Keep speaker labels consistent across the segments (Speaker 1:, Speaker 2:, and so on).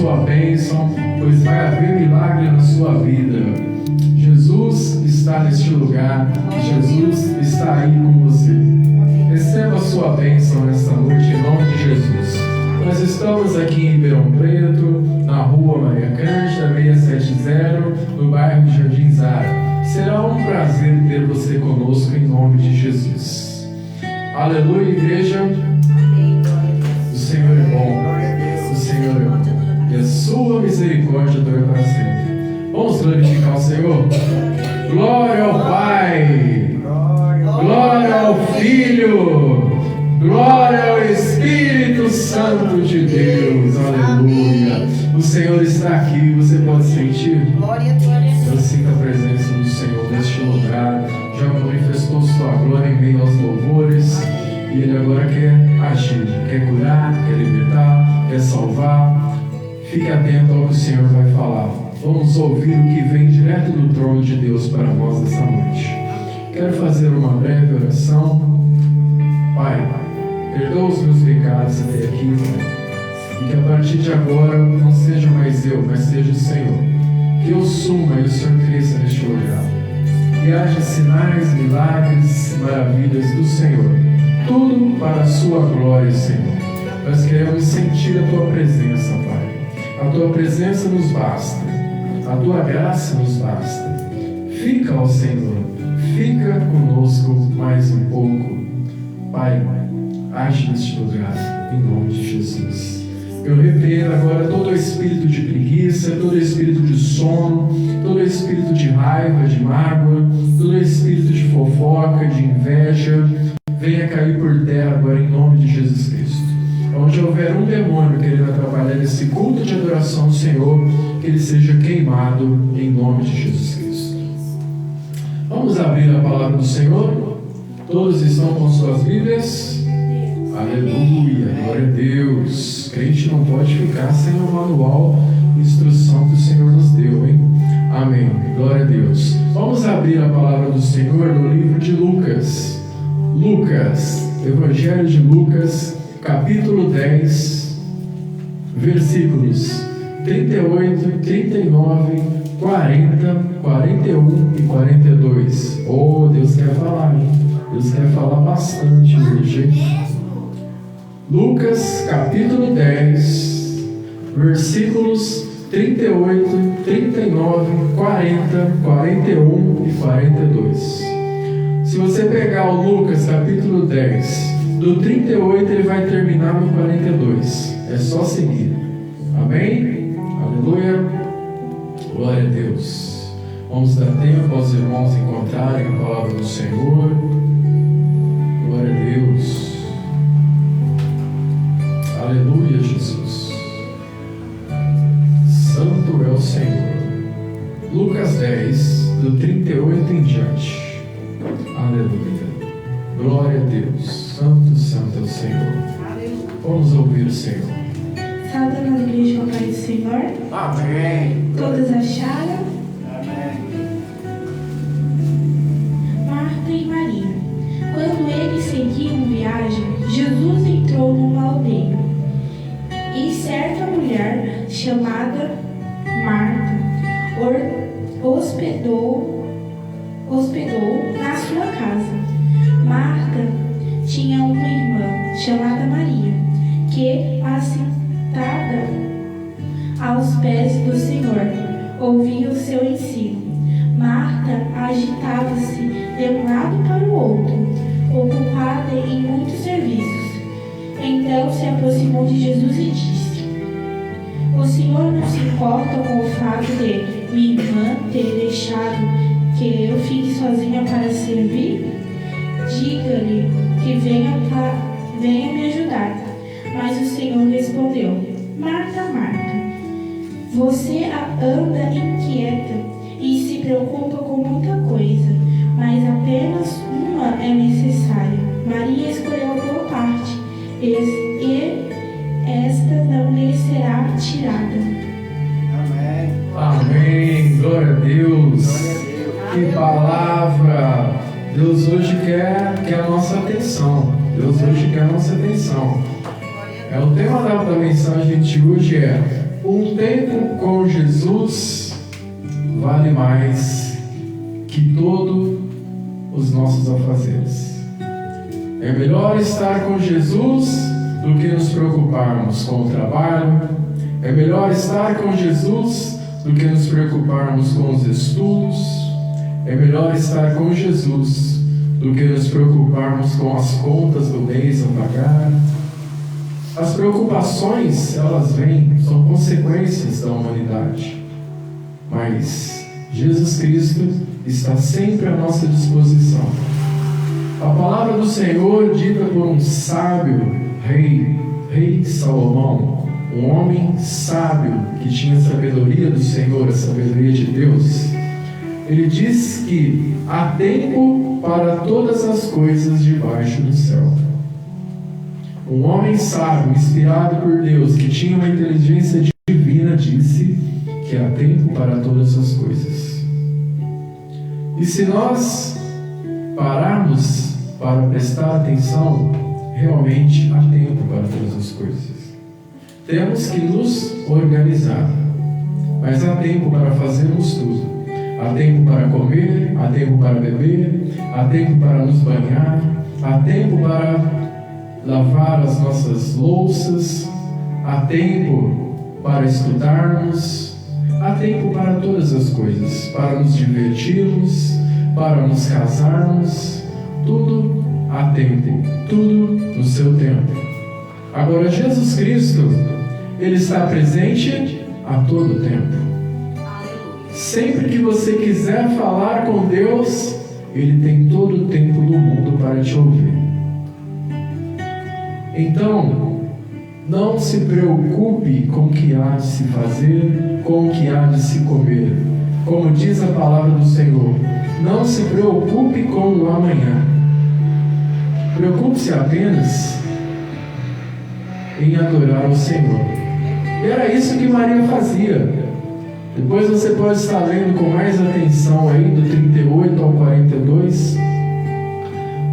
Speaker 1: sua bênção, pois vai haver milagre na sua vida. Jesus está neste lugar, Jesus está aí com você. Receba a sua bênção nesta noite em nome de Jesus. Nós estamos aqui em Ribeirão Preto, na rua Maria Cândida 670, no bairro Jardim Zara. Será um prazer ter você conosco em nome de Jesus. Aleluia, igreja. O Senhor é bom, o Senhor é bom, e a sua misericórdia dura para sempre. Vamos glorificar o Senhor. Glória ao Pai, glória ao Filho, glória ao Espírito Santo de Deus. Aleluia. O Senhor está aqui, você pode sentir?
Speaker 2: Glória a Deus.
Speaker 1: Eu sinto a presença do Senhor neste lugar. Já manifestou sua glória em meio aos louvores. E Ele agora quer agir, quer curar, quer libertar, quer salvar. Fique atento ao que o Senhor vai falar. Vamos ouvir o que vem direto do trono de Deus para nós esta noite. Quero fazer uma breve oração. Pai, perdoa os meus pecados até aqui, Pai. E que a partir de agora não seja mais eu, mas seja o Senhor. Que eu suma e o Senhor cresça neste lugar. Que haja sinais, milagres, maravilhas do Senhor. Tudo para a sua glória, Senhor. Nós queremos sentir a Tua presença, Pai. A Tua presença nos basta. A Tua graça nos basta. Fica, ó Senhor. Fica conosco mais um pouco. Pai, age neste lugar, em nome de Jesus. Eu repreendo agora todo o espírito de preguiça, todo o espírito de sono, todo o espírito de raiva, de mágoa, todo o espírito de fofoca, de inveja. Venha cair por terra agora em nome de Jesus Cristo. Onde houver um demônio querendo atrapalhar esse culto de adoração ao Senhor, que ele seja queimado em nome de Jesus Cristo. Vamos abrir a palavra do Senhor. Todos estão com suas Bíblias? Aleluia, glória a Deus. Crente não pode ficar sem o manual de instrução que o Senhor nos deu, hein? Amém, glória a Deus. Vamos abrir a palavra do Senhor no livro de Lucas. Lucas, Evangelho de Lucas, capítulo 10, versículos 38, 39, 40, 41 e 42. Oh, Deus quer falar, hein? Deus quer falar bastante hoje, hein? Lucas, capítulo 10, versículos 38, 39, 40, 41 e 42. Se você pegar o Lucas, capítulo 10, do 38 ele vai terminar no 42. É só seguir. Amém? Aleluia. Glória a Deus. Vamos dar tempo aos irmãos encontrarem a palavra do Senhor. Glória a Deus. Aleluia, Jesus. Santo é o Senhor. Lucas 10, do 38 em diante. Aleluia. Glória a Deus. Santo, santo é o Senhor. Vamos ouvir o Senhor.
Speaker 3: Saúde na igreja com a paz do Senhor.
Speaker 1: Amém.
Speaker 3: Todos acharam?
Speaker 1: Amém.
Speaker 3: Marta e Maria. Quando eles seguiam viagem, Jesus entrou numa aldeia. E certa mulher, chamada Marta, hospedou na sua casa. Marta tinha uma irmã, chamada Maria, que, assentada aos pés do Senhor, ouvia o seu ensino. Marta agitava-se de um lado para o outro, ocupada em muitos serviços. Então se aproximou de Jesus e disse: O Senhor não se importa com o fato de minha irmã ter deixado que eu fique sozinha para servir? Diga-lhe que venha me ajudar. Mas o Senhor respondeu: Marta, Marta, você anda inquieta e se preocupa com muita coisa, mas apenas uma é necessária. Maria escolheu a boa parte, e esta não lhe será tirada.
Speaker 1: Amém. Amém. Glória a Deus. Que palavra. Deus hoje quer a nossa atenção. Deus hoje quer a nossa atenção. O tema da mensagem de hoje é: Um tempo com Jesus vale mais que todos os nossos afazeres. É melhor estar com Jesus do que nos preocuparmos com o trabalho. É melhor estar com Jesus do que nos preocuparmos com os estudos. É melhor estar com Jesus do que nos preocuparmos com as contas do mês a pagar. As preocupações, elas vêm, são consequências da humanidade. Mas Jesus Cristo está sempre à nossa disposição. A palavra do Senhor, dita por um sábio rei Salomão, um homem sábio que tinha a sabedoria do Senhor, a sabedoria de Deus, ele diz que há tempo para todas as coisas debaixo do céu. Um homem sábio, inspirado por Deus, que tinha uma inteligência divina, disse que há tempo para todas as coisas. E se nós pararmos para prestar atenção, realmente há tempo para todas as coisas. Temos que nos organizar, mas há tempo para fazermos tudo. Há tempo para comer, há tempo para beber, há tempo para nos banhar, há tempo para lavar as nossas louças, há tempo para estudarmos, há tempo para todas as coisas, para nos divertirmos, para nos casarmos, tudo há tempo, tudo no seu tempo. Agora, Jesus Cristo, Ele está presente a todo tempo. Sempre que você quiser falar com Deus, Ele tem todo o tempo do mundo para te ouvir. Então, não se preocupe com o que há de se fazer, com o que há de se comer. Como diz a palavra do Senhor, não se preocupe com o amanhã. Preocupe-se apenas em adorar o Senhor. E era isso que Maria fazia. Depois você pode estar lendo com mais atenção aí, do 38 ao 42.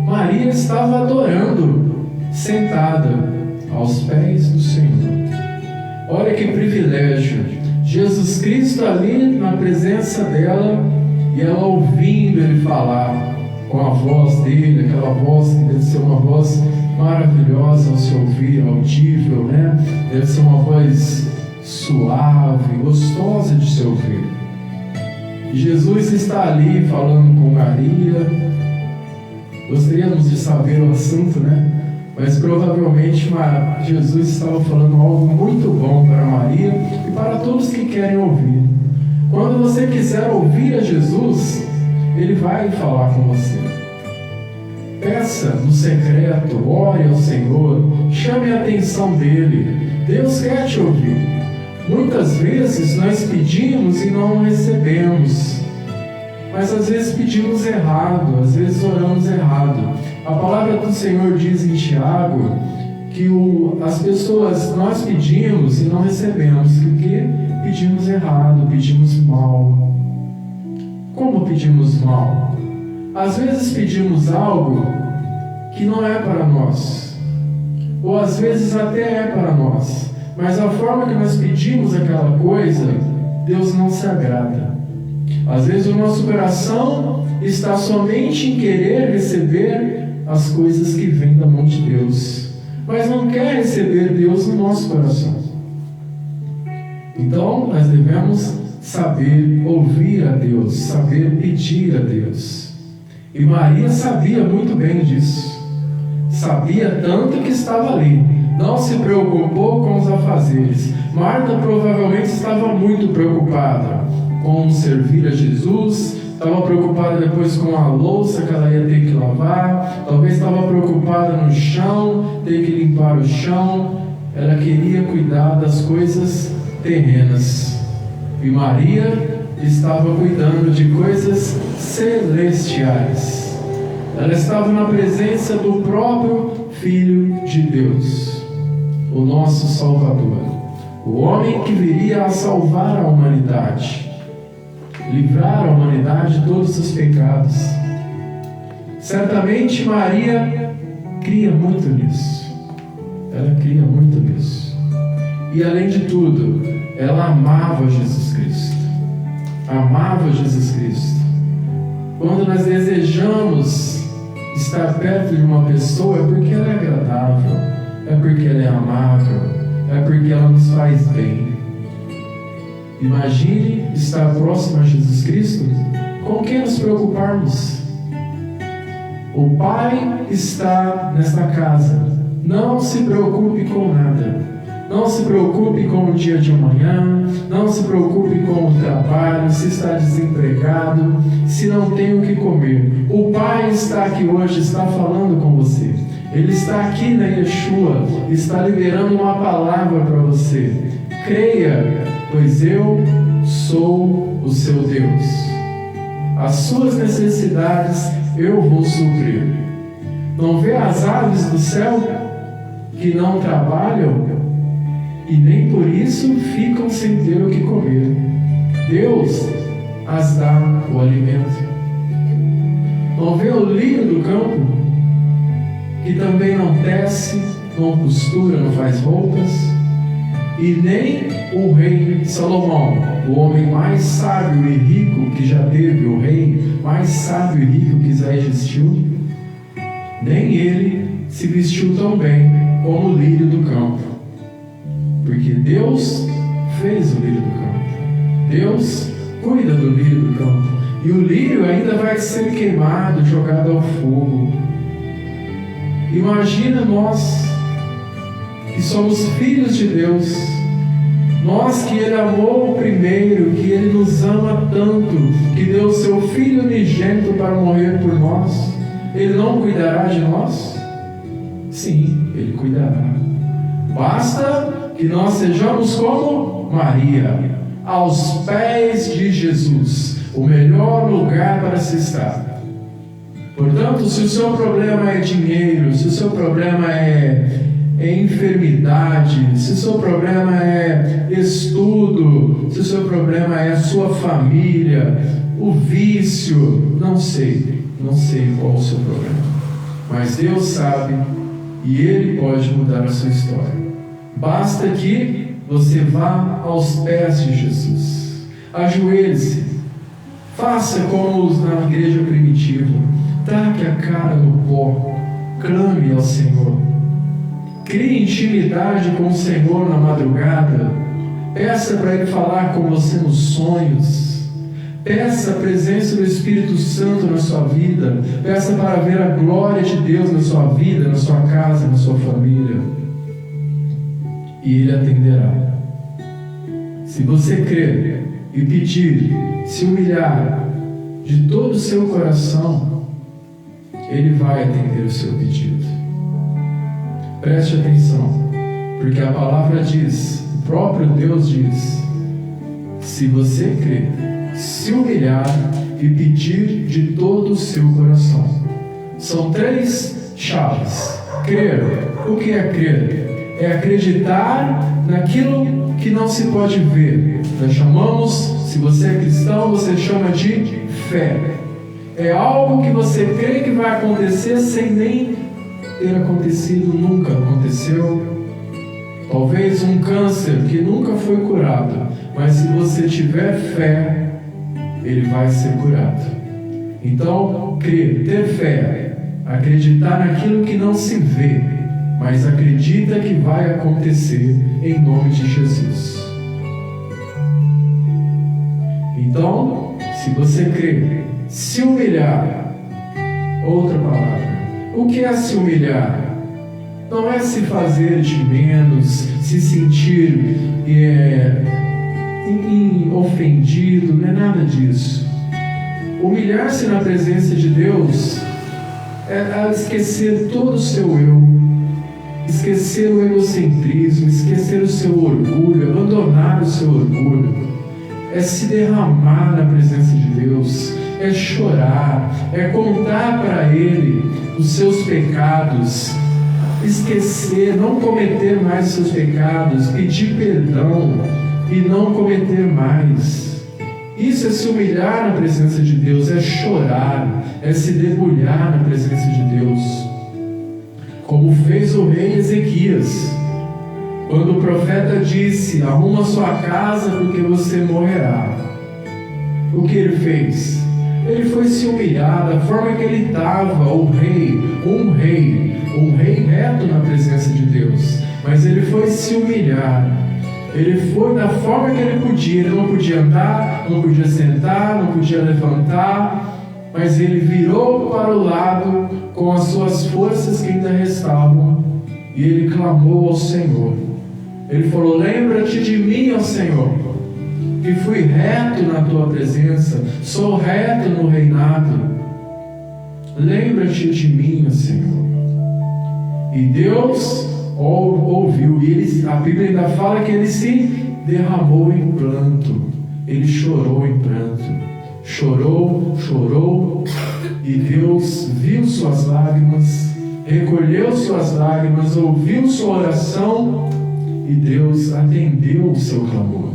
Speaker 1: Maria estava adorando, sentada aos pés do Senhor. Olha que privilégio. Jesus Cristo ali na presença dela, e ela ouvindo Ele falar com a voz dele, aquela voz que deve ser uma voz maravilhosa ao se ouvir, audível, né? Deve ser uma voz suave, gostosa de se ouvir. E Jesus está ali falando com Maria. Gostaríamos de saber o assunto, né? Mas provavelmente Jesus estava falando algo muito bom para Maria e para todos que querem ouvir. Quando você quiser ouvir a Jesus, Ele vai falar com você. Peça no secreto, ore ao Senhor, chame a atenção dEle. Deus quer te ouvir. Muitas vezes nós pedimos e não recebemos, mas às vezes pedimos errado, às vezes oramos errado. A palavra do Senhor diz em Tiago que as pessoas, nós pedimos e não recebemos, porque pedimos errado, pedimos mal. Como pedimos mal? Às vezes pedimos algo que não é para nós, ou às vezes até é para nós, mas a forma que nós pedimos aquela coisa, Deus não se agrada. Às vezes o nosso coração está somente em querer receber as coisas que vêm da mão de Deus, mas não quer receber Deus no nosso coração. Então nós devemos saber ouvir a Deus, saber pedir a Deus. E Maria sabia muito bem disso. Sabia tanto que estava ali. Não se preocupou com os afazeres. Marta provavelmente estava muito preocupada com servir a Jesus, estava preocupada depois com a louça que ela ia ter que lavar, talvez estava preocupada no chão, ter que limpar o chão. Ela queria cuidar das coisas terrenas. E Maria estava cuidando de coisas celestiais. Ela estava na presença do próprio Filho de Deus, o nosso Salvador, o homem que viria a salvar a humanidade, livrar a humanidade de todos os pecados. Certamente Maria cria muito nisso. Ela cria muito nisso. E além de tudo, ela amava Jesus Cristo. Amava Jesus Cristo. Quando nós desejamos estar perto de uma pessoa, é porque ela é agradável, é porque ela é amável, é porque ela nos faz bem. Imagine estar próximo a Jesus Cristo, com quem nos preocuparmos? O Pai está nesta casa. Não se preocupe com nada. Não se preocupe com o dia de amanhã. Não se preocupe com o trabalho, se está desempregado, se não tem o que comer. O Pai está aqui hoje, está falando com você. Ele está aqui na Yeshua, está liberando uma palavra para você. Creia, pois eu sou o seu Deus. As suas necessidades eu vou suprir. Não vê as aves do céu que não trabalham e nem por isso ficam sem ter o que comer? Deus as dá o alimento. Não vê o lírio do campo que também não tece, não costura, não faz roupas? E nem o rei Salomão, o homem mais sábio e rico que já teve, o rei mais sábio e rico que já existiu, nem ele se vestiu tão bem como o lírio do campo. Porque Deus fez o lírio do campo. Deus cuida do lírio do campo. E o lírio ainda vai ser queimado, jogado ao fogo. Imagina nós que somos filhos de Deus, nós que Ele amou primeiro, que Ele nos ama tanto, que deu o seu Filho unigênito para morrer por nós. Ele não cuidará de nós? Sim, Ele cuidará. Basta que nós sejamos como Maria, aos pés de Jesus, o melhor lugar para se estar. Portanto, se o seu problema é dinheiro, se o seu problema é enfermidade, se o seu problema é estudo, se o seu problema é sua família, o vício, não sei qual é o seu problema, mas Deus sabe e Ele pode mudar a sua história. Basta que você vá aos pés de Jesus, ajoelhe-se, faça como na igreja primitiva, taque a cara no pó, clame ao Senhor, crie intimidade com o Senhor na madrugada, peça para Ele falar com você nos sonhos, peça a presença do Espírito Santo na sua vida, peça para ver a glória de Deus na sua vida, na sua casa, na sua família, e Ele atenderá. Se você crer e pedir, se humilhar de todo o seu coração, Ele vai atender o seu pedido. Preste atenção, porque a palavra diz, o próprio Deus diz, se você crer, se humilhar e pedir de todo o seu coração. São 3 chaves. Crer. O que é crer? É acreditar naquilo que não se pode ver. Nós chamamos, se você é cristão, você chama de fé. É algo que você crê que vai acontecer sem nem ter acontecido, nunca aconteceu. Talvez um câncer que nunca foi curado, mas se você tiver fé, ele vai ser curado. Então, crer, ter fé, acreditar naquilo que não se vê, mas acredita que vai acontecer em nome de Jesus. Então, se você crer, se humilhar, outra palavra. O que é se humilhar? Não é se fazer de menos, se sentir ofendido, não é nada disso. Humilhar-se na presença de Deus é esquecer todo o seu eu, esquecer o egocentrismo, esquecer o seu orgulho, abandonar o seu orgulho, é se derramar na presença de Deus, é chorar, é contar para Ele os seus pecados, esquecer, não cometer mais os seus pecados, pedir perdão e não cometer mais. Isso é se humilhar na presença de Deus, é chorar, é se debulhar na presença de Deus, como fez o rei Ezequias. Quando o profeta disse: arruma sua casa porque você morrerá, o que ele fez? Ele foi se humilhar da forma que ele estava, um rei reto na presença de Deus. Mas ele foi se humilhar. Ele foi da forma que ele podia. Ele não podia andar, não podia sentar, não podia levantar, mas ele virou para o lado com as suas forças que ainda restavam e ele clamou ao Senhor. Ele falou: lembra-te de mim, ó Senhor, que fui reto na tua presença, sou reto no reinado. Lembra-te de mim, ó Senhor. E Deus ouviu, e a Bíblia ainda fala que ele se derramou em pranto, ele chorou em pranto, chorou, e Deus viu suas lágrimas, recolheu suas lágrimas, ouviu sua oração, e Deus atendeu o seu clamor.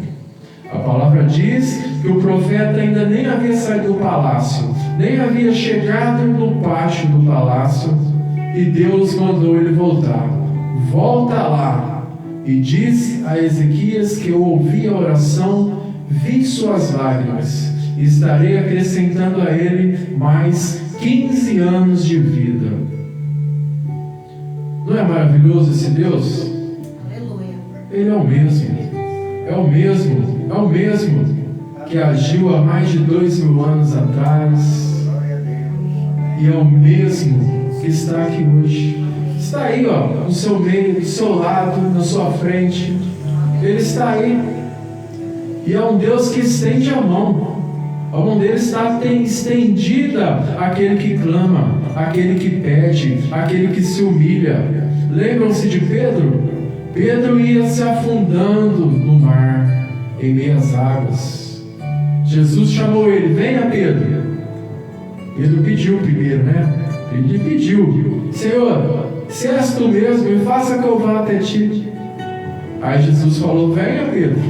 Speaker 1: A palavra diz que o profeta ainda nem havia saído do palácio, nem havia chegado no pátio do palácio, e Deus mandou ele voltar. Volta lá e diz a Ezequias que eu ouvi a oração, vi suas lágrimas, e estarei acrescentando a ele mais 15 anos de vida. Não é maravilhoso esse Deus?
Speaker 2: Aleluia.
Speaker 1: Ele é o mesmo que agiu há mais de 2000 anos atrás, e é o mesmo que está aqui hoje. Está aí, no seu meio, do seu lado, na sua frente. Ele está aí. E é um Deus que estende a mão. A mão dele está estendida àquele que clama, àquele que pede, àquele que se humilha. Lembram-se de Pedro? Pedro ia se afundando no mar, em meias águas. Jesus chamou ele: venha, Pedro. Pedro pediu primeiro, né? Ele pediu: Senhor, se és tu mesmo, me faça que eu vá até ti. Aí Jesus falou: venha, Pedro.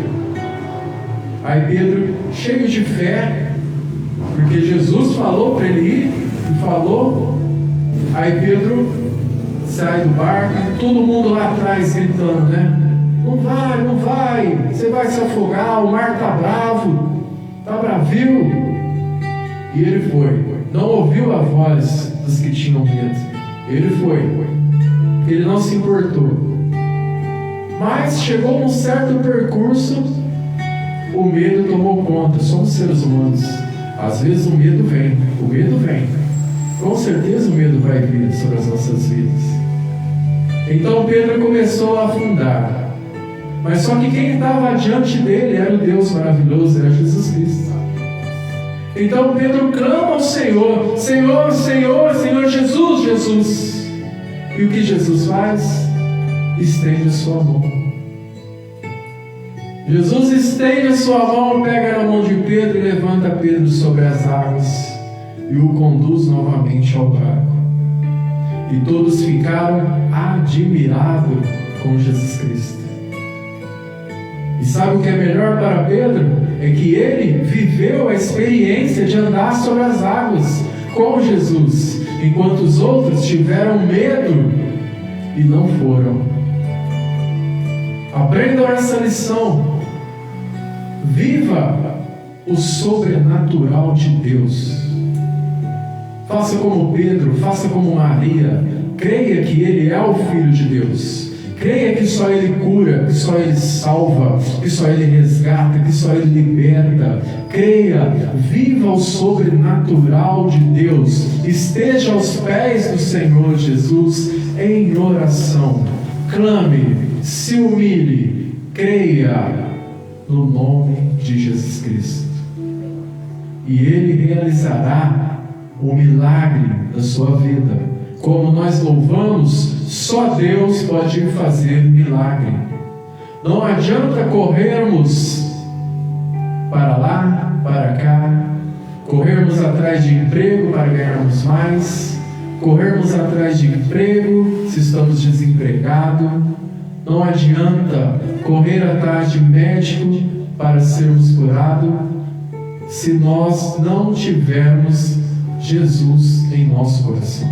Speaker 1: Aí Pedro, cheio de fé, porque Jesus falou para ele ir, e falou. Aí Pedro sai do barco, todo mundo lá atrás gritando, né? Não vai, você vai se afogar, o mar está bravo, está bravio. E ele foi, não ouviu a voz dos que tinham medo. Ele foi, ele não se importou. Mas chegou num certo percurso, o medo tomou conta. Somos seres humanos, às vezes o medo vem, com certeza o medo vai vir sobre as nossas vidas. Então Pedro começou a afundar, mas só que quem estava diante dele era o Deus maravilhoso, era Jesus Cristo. Então Pedro clama ao Senhor: Senhor, Senhor, Senhor Jesus, Jesus. E o que Jesus faz? Estende a sua mão. Jesus estende a sua mão, pega na mão de Pedro e levanta Pedro sobre as águas e o conduz novamente ao barco. E todos ficaram admirados com Jesus Cristo. E sabe o que é melhor para Pedro? É que ele viveu a experiência de andar sobre as águas com Jesus, enquanto os outros tiveram medo e não foram. Aprendam essa lição. Viva o sobrenatural de Deus. Faça como Pedro, faça como Maria. Creia que Ele é o Filho de Deus. Creia que só Ele cura, que só Ele salva, que só Ele resgata, que só Ele liberta. Creia, viva o sobrenatural de Deus. Esteja aos pés do Senhor Jesus em oração. Clame, se humilhe, creia no nome de Jesus Cristo. E Ele realizará o milagre da sua vida. Como nós louvamos, só Deus pode fazer milagre. Não adianta corrermos para lá, para cá, corrermos atrás de emprego para ganharmos mais, corrermos atrás de emprego se estamos desempregados. Não adianta correr atrás de médico para sermos curados se nós não tivermos Jesus em nosso coração.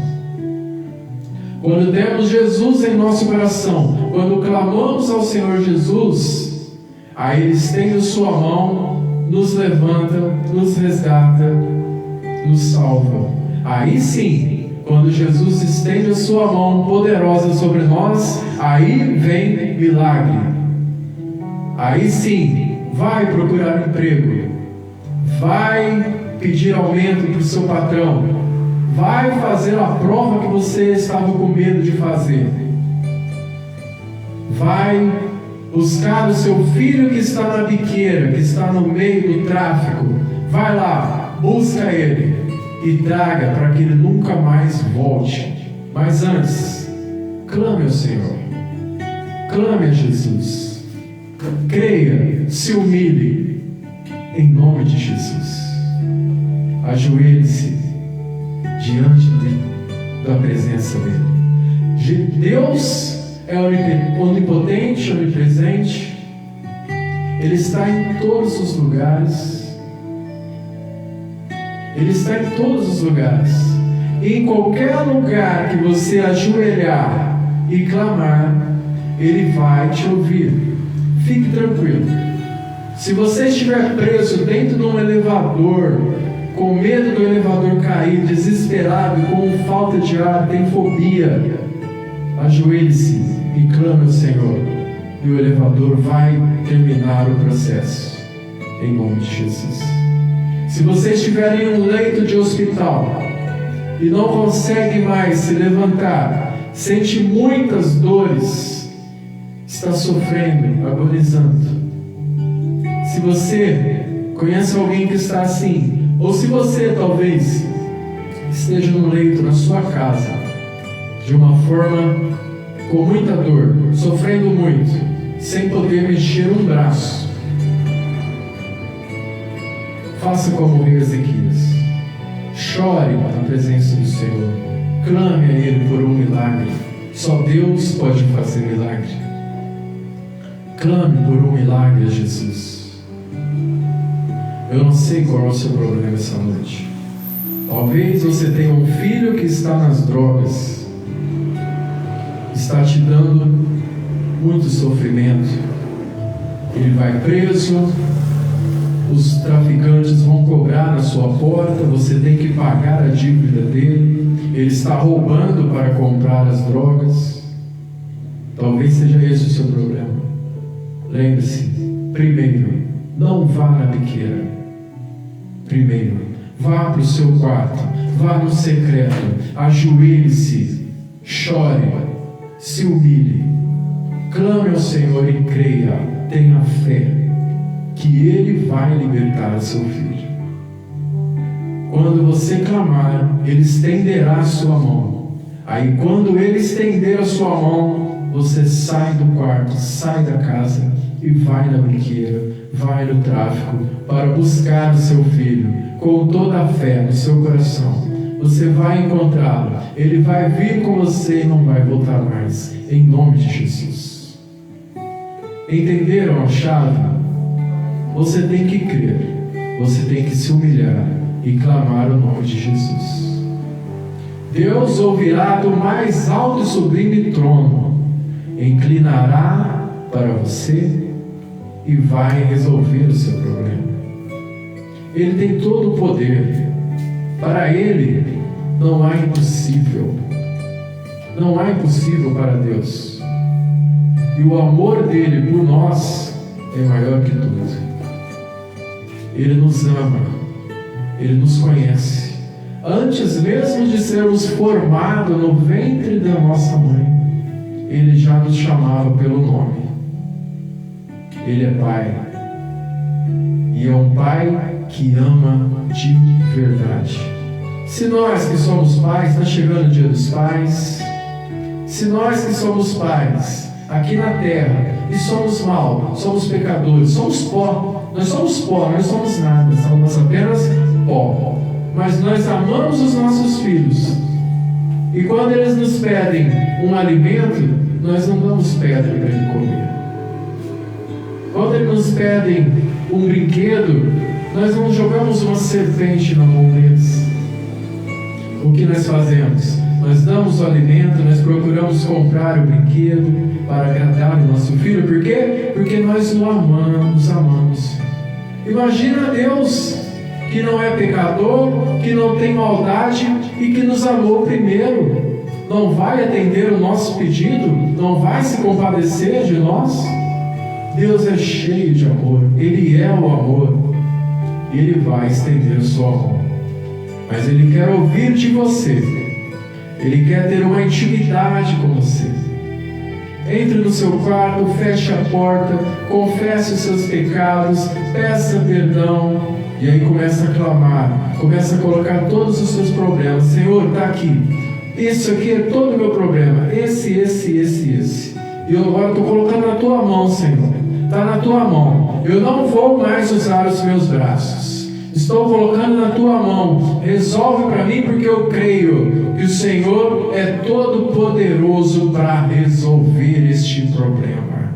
Speaker 1: Quando temos Jesus em nosso coração, quando clamamos ao Senhor Jesus, aí Ele estende sua mão, nos levanta, nos resgata, nos salva. Aí sim, quando Jesus estende a sua mão poderosa sobre nós, aí vem milagre. Aí sim, vai procurar emprego, vai pedir aumento para o seu patrão, vai fazer a prova que você estava com medo de fazer, vai buscar o seu filho que está na biqueira, que está no meio do tráfico, vai lá, busca ele e traga para que ele nunca mais volte. Mas antes, clame ao Senhor, clame a Jesus, creia, se humilhe em nome de Jesus, ajoelhe-se diante da presença dele. Deus é onipotente, onipresente, Ele está em todos os lugares, Ele está em todos os lugares, e em qualquer lugar que você ajoelhar e clamar, Ele vai te ouvir. Fique tranquilo. Se você estiver preso dentro de um elevador, com medo do elevador cair, desesperado, com falta de ar, tem fobia, ajoelhe-se e clame ao Senhor, e o elevador vai terminar o processo, em nome de Jesus. Se você estiver em um leito de hospital e não consegue mais se levantar, sente muitas dores, está sofrendo, agonizando. Se você conhece alguém que está assim, ou se você talvez esteja no leito na sua casa, de uma forma com muita dor, sofrendo muito, sem poder mexer um braço, faça como o rei Ezequias, chore na presença do Senhor, clame a Ele por um milagre. Só Deus pode fazer milagre. Clame por um milagre a Jesus. Eu não sei qual é o seu problema essa noite. Talvez você tenha um filho que está nas drogas, está te dando muito sofrimento. Ele vai preso, os traficantes vão cobrar na sua porta, você tem que pagar a dívida dele, ele está roubando para comprar as drogas. Talvez seja esse o seu problema. Lembre-se, primeiro, não vá na biqueira. Primeiro, vá para o seu quarto, vá no secreto, ajoelhe-se, chore, se humilhe, clame ao Senhor e creia, tenha fé, que Ele vai libertar seu filho. Quando você clamar, Ele estenderá a sua mão. Aí quando Ele estender a sua mão, você sai do quarto, sai da casa e vai na biqueira, vai no tráfico para buscar o seu filho com toda a fé no seu coração. Você vai encontrá-lo, ele vai vir com você e não vai voltar mais, em nome de Jesus. Entenderam a chave? Você tem que crer, você tem que se humilhar e clamar o nome de Jesus. Deus ouvirá do mais alto e sublime trono, inclinará para você e vai resolver o seu problema. Ele tem todo o poder. Para Ele não há impossível. Não há impossível para Deus. E o amor dele por nós é maior que tudo. Ele nos ama. Ele nos conhece. Antes mesmo de sermos formados no ventre da nossa mãe, Ele já nos chamava pelo nome. Ele é Pai, e é um Pai que ama de verdade. Se nós que somos pais, está chegando o dia dos pais, se nós que somos pais aqui na terra e somos maus, somos pecadores, somos pó, nós não somos nada, somos apenas pó, mas nós amamos os nossos filhos, e quando eles nos pedem um alimento, nós não damos pedra para ele comer. Quando eles nos pedem um brinquedo, nós não jogamos uma serpente na mão deles. O que nós fazemos? nós damos o alimento, nós procuramos comprar o brinquedo para agradar o nosso filho. Por quê? Porque nós o amamos. Imagina Deus, que não é pecador, que não tem maldade e que nos amou primeiro. Não vai atender o nosso pedido? Não vai se compadecer de nós? Deus é cheio de amor, Ele é o amor, e Ele vai estender a sua mão. Mas Ele quer ouvir de você, Ele quer ter uma intimidade com você. Entre no seu quarto, feche a porta, confesse os seus pecados, peça perdão, e aí começa a clamar, começa a colocar todos os seus problemas. Senhor, está aqui, isso aqui é todo o meu problema, esse. E eu agora estou colocando na tua mão, Senhor. Está na tua mão. Eu não vou mais usar os meus braços. Estou colocando na tua mão. Resolve para mim, porque eu creio que o Senhor é todo poderoso para resolver este problema.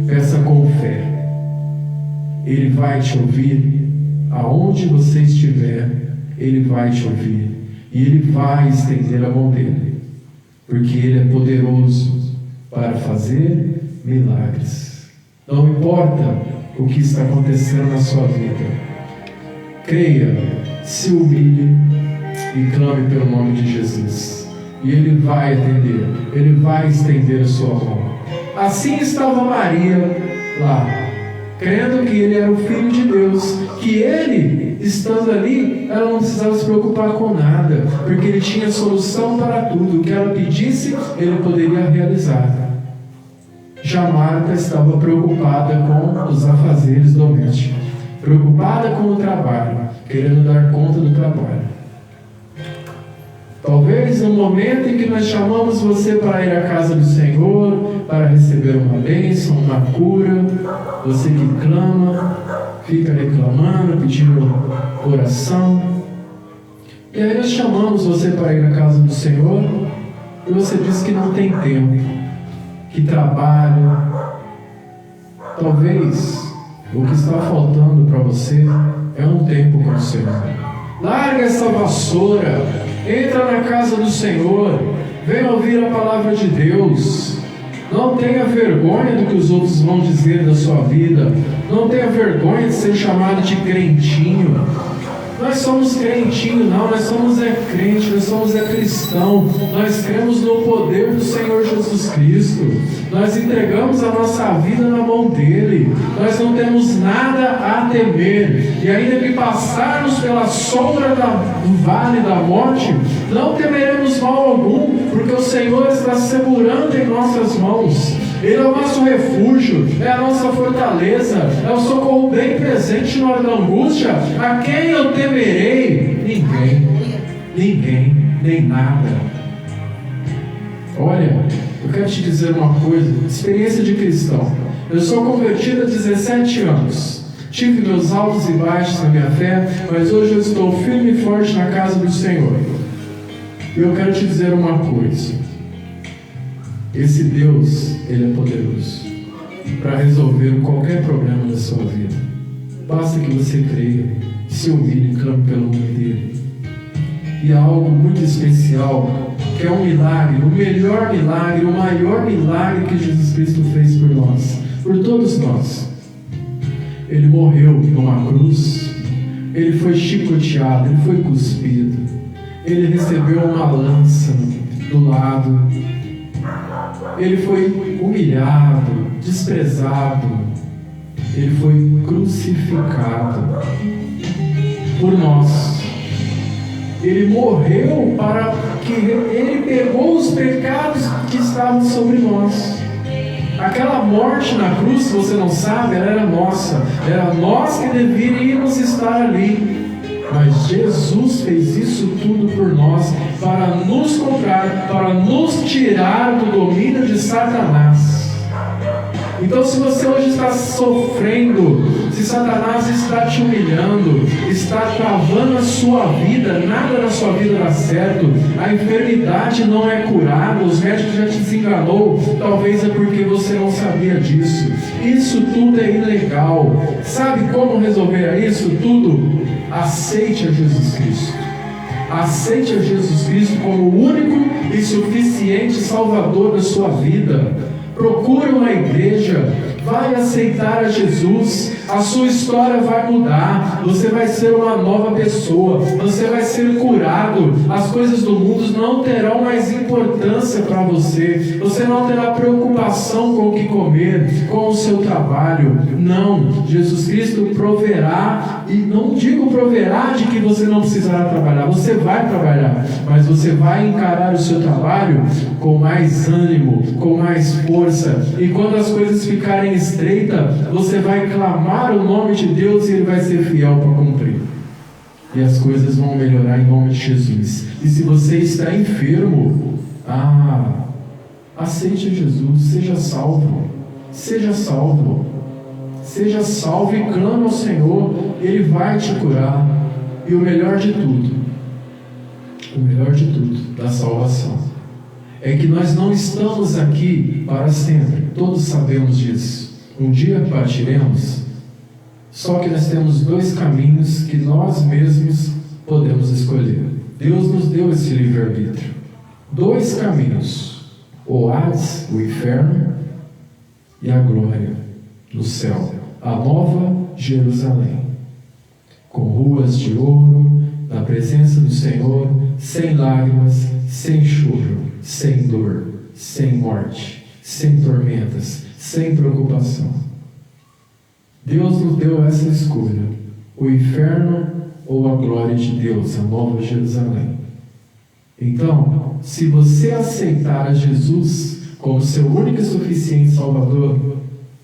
Speaker 1: Peça com fé. Ele vai te ouvir. Aonde você estiver, Ele vai te ouvir. E Ele vai estender a mão dele. Porque Ele é poderoso para fazer milagres. Não importa o que está acontecendo na sua vida, creia, se humilhe e clame pelo nome de Jesus. E Ele vai atender, Ele vai estender a sua mão. Assim estava Maria lá, crendo que Ele era o Filho de Deus, que Ele, estando ali, ela não precisava se preocupar com nada, porque Ele tinha solução para tudo. O que ela pedisse, Ele poderia realizar. Já Marta estava preocupada com os afazeres domésticos, preocupada com o trabalho, querendo dar conta do trabalho. Talvez no momento em que nós chamamos você para ir à casa do Senhor, para receber uma bênção, uma cura, você que clama, fica reclamando, pedindo oração. E aí nós chamamos você para ir à casa do Senhor e você diz que não tem tempo, que trabalha. Talvez o que está faltando para você é um tempo com o Senhor. Larga essa vassoura, entra na casa do Senhor, venha ouvir a palavra de Deus. Não tenha vergonha do que os outros vão dizer da sua vida. Não tenha vergonha de ser chamado de crentinho. Nós somos crentinho, não, nós somos crente, nós somos cristão. Nós cremos no poder do Senhor Jesus Cristo. Nós entregamos a nossa vida na mão dEle. Nós não temos nada a temer. E ainda que passarmos pela sombra do vale da morte, não temeremos mal algum, porque o Senhor está segurando em nossas mãos. Ele é o nosso refúgio, é a nossa fortaleza, é o socorro bem presente na hora da angústia. A quem eu temerei? Ninguém, nem nada. Olha, eu quero te dizer uma coisa, experiência de cristão. Eu sou convertido há 17 anos. Tive meus altos e baixos na minha fé, mas hoje eu estou firme e forte na casa do Senhor. E eu quero te dizer uma coisa. Esse Deus, Ele é poderoso para resolver qualquer problema da sua vida. Basta que você creia, se humilhe e clame pelo nome dEle. E há algo muito especial, que é um milagre, o melhor milagre, o maior milagre que Jesus Cristo fez por nós, por todos nós. Ele morreu numa cruz, Ele foi chicoteado, Ele foi cuspido, Ele recebeu uma lança do lado, Ele foi humilhado, desprezado, Ele foi crucificado por nós. Ele morreu para que Ele pegou os pecados que estavam sobre nós. Aquela morte na cruz, se você não sabe, ela era nossa. Era nós que deveríamos estar ali. Mas Jesus fez isso tudo por nós, para nos comprar, para nos tirar do domínio de Satanás. Então, se você hoje está sofrendo, se Satanás está te humilhando, está travando a sua vida, nada na sua vida dá certo, a enfermidade não é curada, os médicos já te desenganou, talvez é porque você não sabia disso. Isso tudo é ilegal. Sabe como resolver isso tudo? Aceite a Jesus Cristo. Aceite a Jesus Cristo como o único e suficiente Salvador da sua vida. Procure uma igreja, vai aceitar a Jesus, a sua história vai mudar, você vai ser uma nova pessoa, você vai ser curado, as coisas do mundo não terão mais importância para você, você não terá preocupação com o que comer, com o seu trabalho. Não, Jesus Cristo proverá, e não digo proverá de que você não precisará trabalhar, você vai trabalhar, mas você vai encarar o seu trabalho com mais ânimo, com mais força, e quando as coisas ficarem estreitas, você vai clamar o nome de Deus e Ele vai ser fiel para cumprir. E as coisas vão melhorar em nome de Jesus. E se você está enfermo, aceite Jesus, seja salvo. Seja salvo. Seja salvo e clame ao Senhor, Ele vai te curar. E o melhor de tudo da salvação, é que nós não estamos aqui para sempre. Todos sabemos disso. Um dia partiremos. Só que nós temos dois caminhos que nós mesmos podemos escolher. Deus nos deu esse livre-arbítrio. Dois caminhos: o Hades, o inferno, e a glória no céu, a nova Jerusalém, com ruas de ouro, na presença do Senhor, sem lágrimas, sem choro, sem dor, sem morte, sem tormentas, sem preocupação. Deus nos deu essa escolha: o inferno ou a glória de Deus, a nova Jerusalém. Então, se você aceitar a Jesus como seu único e suficiente Salvador,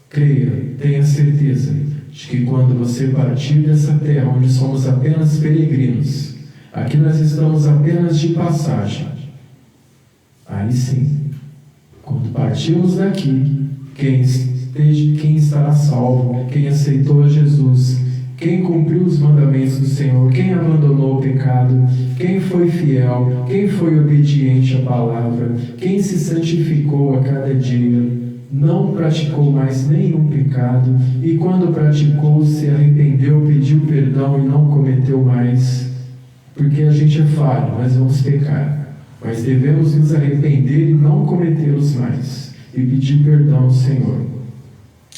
Speaker 1: creia, tenha certeza de que quando você partir dessa terra onde somos apenas peregrinos, aqui nós estamos apenas de passagem, aí sim, quando partirmos daqui, quem estará salvo, quem aceitou a Jesus, quem cumpriu os mandamentos do Senhor, quem abandonou o pecado, quem foi fiel, quem foi obediente à palavra, quem se santificou a cada dia, não praticou mais nenhum pecado, e quando praticou, se arrependeu, pediu perdão e não cometeu mais, porque a gente é falho, nós vamos pecar, mas devemos nos arrepender e não cometê-los mais, e pedir perdão ao Senhor.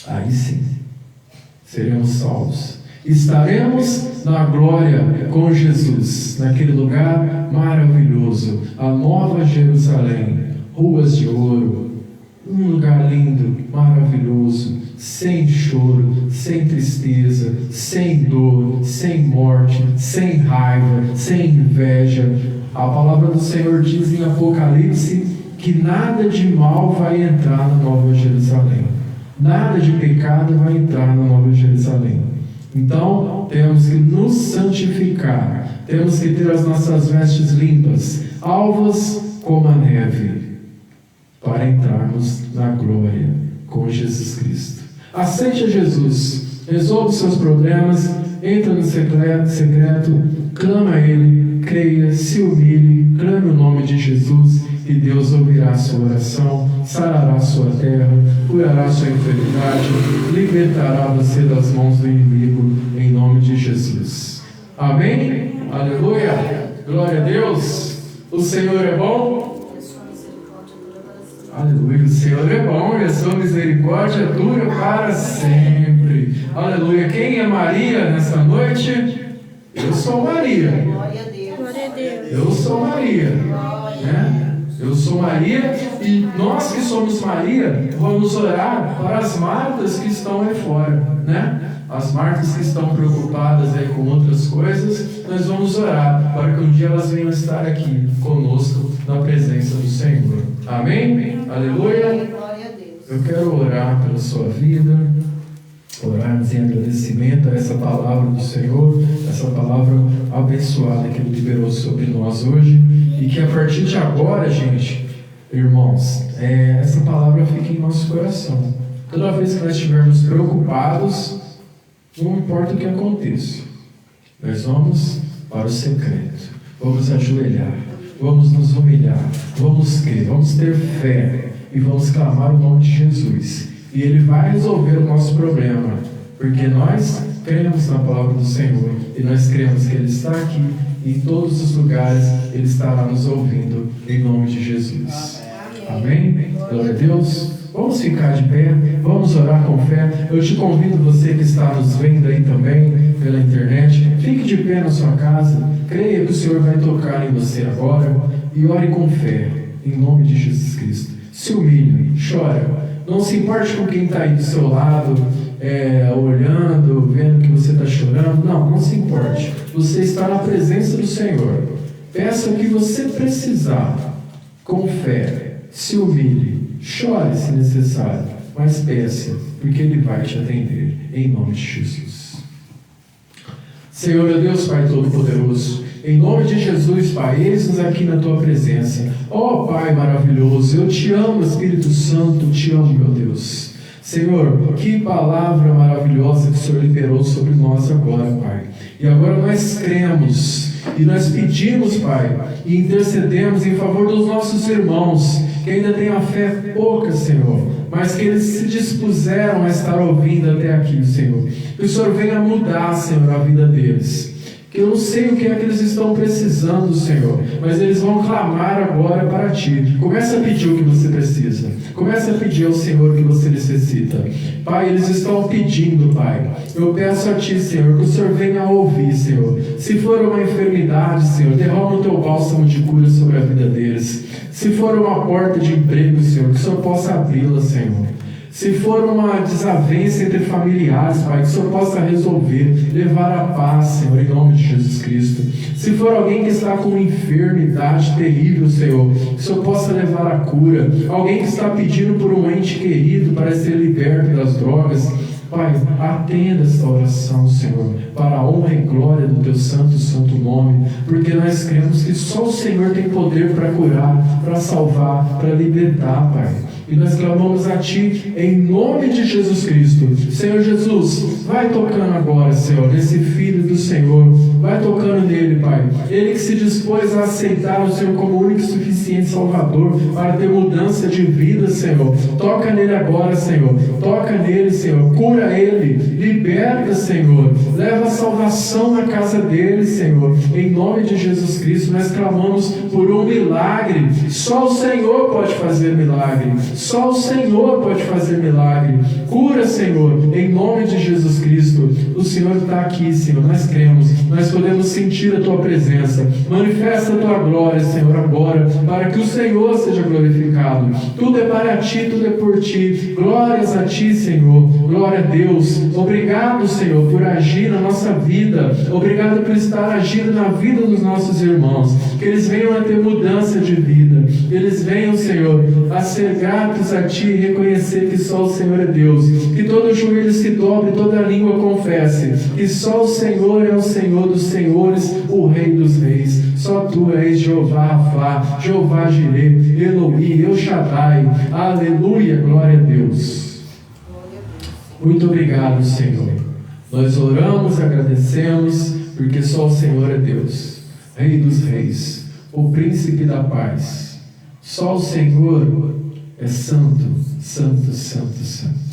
Speaker 1: Aí sim, seremos salvos. Estaremos na glória com Jesus, naquele lugar maravilhoso, a nova Jerusalém, ruas de ouro, um lugar lindo, maravilhoso, sem choro, sem tristeza, sem dor, sem morte, sem raiva, sem inveja. A palavra do Senhor diz em Apocalipse que nada de mal vai entrar na nova Jerusalém, nada de pecado vai entrar na nova Jerusalém. Então, temos que nos santificar, temos que ter as nossas vestes limpas, alvas como a neve, para entrarmos na glória com Jesus Cristo. Aceite a Jesus, resolva os seus problemas, entra no secreto, clama a Ele, creia, se humilhe, clame o nome de Jesus, e Deus ouvirá a sua oração, sarará a sua terra, curará a sua enfermidade, libertará você das mãos do inimigo, em nome de Jesus. Amém? Aleluia! Glória a Deus! O Senhor é bom? Aleluia! O Senhor é bom e a sua misericórdia dura para sempre. Aleluia! Quem é Maria nessa noite? Eu sou Maria.
Speaker 2: Glória a Deus.
Speaker 1: Eu sou Maria. Né? Eu sou Maria, e nós que somos Maria, vamos orar para as Martas que estão aí fora, né? As Martas que estão preocupadas aí com outras coisas, nós vamos orar para que um dia elas venham estar aqui conosco na presença do Senhor. Amém? Aleluia!
Speaker 2: Glória a Deus.
Speaker 1: Eu quero orar pela sua vida, orarmos em agradecimento a essa palavra do Senhor, essa palavra abençoada que Ele liberou sobre nós hoje, e que a partir de agora, gente, irmãos, essa palavra fique em nosso coração. Toda vez que nós estivermos preocupados, não importa o que aconteça, nós vamos para o secreto, vamos ajoelhar, vamos nos humilhar, vamos crer, vamos ter fé e vamos clamar o nome de Jesus. E Ele vai resolver o nosso problema, porque nós cremos na palavra do Senhor, e nós cremos que Ele está aqui, e em todos os lugares Ele estará nos ouvindo, em nome de Jesus. Amém? Glória a Deus. Vamos ficar de pé, vamos orar com fé. Eu te convido, você que está nos vendo aí também pela internet, fique de pé na sua casa, creia que o Senhor vai tocar em você agora e ore com fé, em nome de Jesus Cristo. Se humilhe, chora, não se importe com quem está aí do seu lado, olhando, vendo que você está chorando. Não se importe, você está na presença do Senhor. Peça o que você precisar, com fé, se humilhe, chore se necessário, mas peça, porque Ele vai te atender, em nome de Jesus. Senhor, meu Deus, Pai Todo-Poderoso, em nome de Jesus, Pai, eis-nos aqui na Tua presença. Ó Pai maravilhoso, eu te amo, Espírito Santo, te amo, meu Deus. Senhor, que palavra maravilhosa que o Senhor liberou sobre nós agora, Pai. E agora nós cremos, e nós pedimos, Pai, e intercedemos em favor dos nossos irmãos, que ainda têm a fé pouca, Senhor, mas que eles se dispuseram a estar ouvindo até aqui, Senhor. Que o Senhor venha mudar, Senhor, a vida deles. Que eu não sei o que é que eles estão precisando, Senhor, mas eles vão clamar agora para Ti. Começa a pedir o que você precisa. Começa a pedir ao Senhor o que você necessita. Pai, eles estão pedindo, Pai. Eu peço a Ti, Senhor, que o Senhor venha a ouvir, Senhor. Se for uma enfermidade, Senhor, derrama o Teu bálsamo de cura sobre a vida deles. Se for uma porta de emprego, Senhor, que o Senhor possa abri-la, Senhor. Se for uma desavença entre familiares, Pai, que o Senhor possa resolver, levar a paz, Senhor, em nome de Jesus Cristo. Se for alguém que está com uma enfermidade terrível, Senhor, que o Senhor possa levar a cura. Alguém que está pedindo por um ente querido para ser liberto das drogas, Pai, atenda esta oração, Senhor, para a honra e glória do Teu santo nome, porque nós cremos que só o Senhor tem poder para curar, para salvar, para libertar, Pai. E nós clamamos a Ti em nome de Jesus Cristo. Senhor Jesus, vai tocando agora, Senhor, nesse filho do Senhor. Vai tocando nele, Pai. Ele que se dispôs a aceitar o Senhor como único e suficiente Salvador para ter mudança de vida, Senhor. Toca nele agora, Senhor. Toca nele, Senhor. Cura ele. Liberta, Senhor. Leva a salvação na casa dele, Senhor. Em nome de Jesus Cristo, nós clamamos por um milagre. Só o Senhor pode fazer milagre. Só o Senhor pode fazer milagre. Cura, Senhor, em nome de Jesus Cristo. O Senhor está aqui, Senhor. Nós cremos. Nós podemos sentir a Tua presença. Manifesta a Tua glória, Senhor, agora, para que o Senhor seja glorificado. Tudo é para Ti, tudo é por Ti. Glórias a Ti, Senhor. Glória a Deus. Obrigado, Senhor, por agir na nossa vida. Obrigado por estar agindo na vida dos nossos irmãos. Que eles venham a ter mudança de vida. Que eles venham, Senhor, a ser gratos a Ti e reconhecer que só o Senhor é Deus. Que todo joelho se dobre, toda língua confesse que só o Senhor é o Senhor dos senhores, o Rei dos reis. Só Tu és Jeová Rafá, Jeová Jireh, Eloí, El Shaddai. Aleluia, glória a Deus. Muito obrigado, Senhor. Nós oramos, agradecemos, porque só o Senhor é Deus, Rei dos reis, o príncipe da paz. Só o Senhor é santo, santo, santo, santo.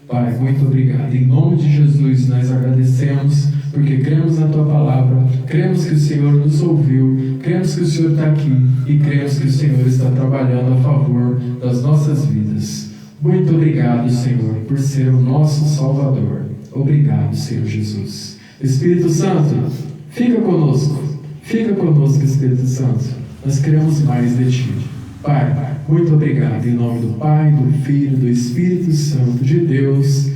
Speaker 1: Pai, muito obrigado. Em nome de Jesus nós agradecemos, porque cremos na Tua palavra, cremos que o Senhor nos ouviu, cremos que o Senhor está aqui e cremos que o Senhor está trabalhando a favor das nossas vidas. Muito obrigado, Senhor, por ser o nosso Salvador. Obrigado, Senhor Jesus. Espírito Santo, fica conosco, Espírito Santo. Nós queremos mais de Ti. Pai, muito obrigado, em nome do Pai, do Filho, do Espírito Santo de Deus.